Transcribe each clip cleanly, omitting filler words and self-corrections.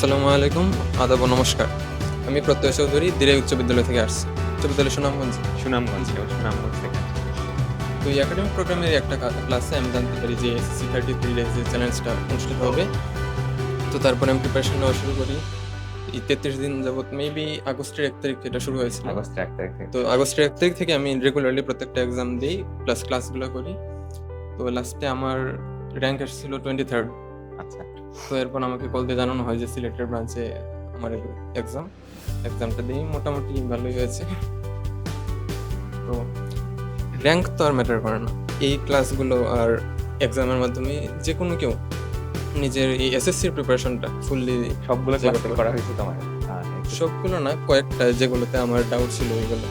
আসসালামু আলাইকুম, আদাব ও নমস্কার। আমি প্রত্যয় চৌধুরী দিরাই উচ্চ বিদ্যালয় থেকে আসছি। উচ্চ বিদ্যালয় সুনামগঞ্জ। সুনামগঞ্জ থেকে। তো এই একাডেমিক প্রোগ্রামের একটা ক্লাসে আমি জানতে পারি যে এসএসসি 33 ডেজ এর চ্যালেঞ্জটা অনুষ্ঠিত হবে। তো তারপরে আমি প্রিপারেশন নেওয়া শুরু করি। এই 33 দিন যাবত মেবি আগস্টের 1 তারিখ থেকে এটা শুরু হয়েছিল। আগস্টের ১ তারিখ থেকে। তো আগস্টের 1 তারিখ থেকে আমি রেগুলারলি প্রত্যেকটা এক্সাম দেই প্লাস ক্লাসগুলো করি। তো লাস্টে আমার র‍্যাংক এসেছিল 23rd। আচ্ছা। তো এরপর আমাকে কল দিয়ে জানানো হয় যে সিলেক্টেড ব্রাঞ্চে আমার এক্সামটা দিই, মোটামুটি ভালোই হয়েছে। তো র‍্যাংক তো আর ম্যাটার করে না। এই ক্লাসগুলো আর এক্সামের মাধ্যমে যে কোনো কেউ নিজের এই এসএসসির প্রিপারেশনটা ফুললি সবগুলো ক্লাস করা হয়েছে তোমার? সবগুলো না, কয়েকটা যেগুলোতে আমার ডাউট ছিল ওইগুলো।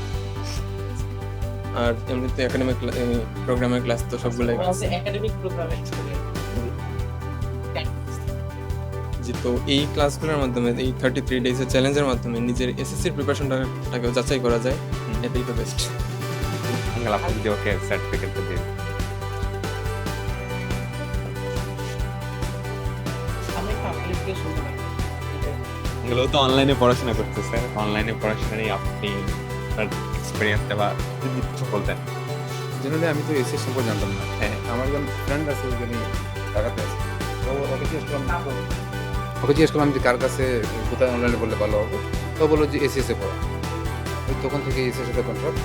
আর এমনিতে একাডেমিক প্রোগ্রামের ক্লাস তো সবগুলোই একাডেমিক প্রোগ্রামের জি। তো এই ক্লাসগুলোর মাধ্যমে এই 33 ডেজের চ্যালেঞ্জের মাধ্যমে নিজের এসএসসির প্রিপারেশনটাকেও যাচাই করা যায়। এটাই তো বেস্ট। আঙ্কেল আপনি যদি ওকে সার্টিফিকেটটা দিন। আমি একটা আপনাকে শুনতে পাই। আঙ্কেল ও তো অনলাইনে পড়াশোনা করতেছে। অনলাইনে পড়াশোনা নিয়ে আপনি আপনার এক্সপেরিয়েন্সটা বা যদি কিছু বলতেন। জেনারেলি আমি তো এসএস সম্পর্কে জানতাম না। হ্যাঁ। আমার একজন ফ্রেন্ড আছে যিনি ঢাকাতে আছে, তো ওকে জিজ্ঞেস করলাম যে কার কাছে কোথায় অনলাইনে পড়লে ভালো হবে। তো বললো যে এসএস এ পড়া। ওই তখন থেকে এসএস এর কন্ট্রাক্ট।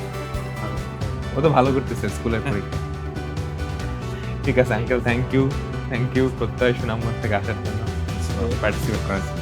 ও তো ভালো করতেছে স্কুলের পরীক্ষা। ঠিক আছে আঙ্কেল, থ্যাংক ইউ প্রত্যয় সুনামগঞ্জ থেকে আসার জন্য পার্টিসিপেট করার জন্য।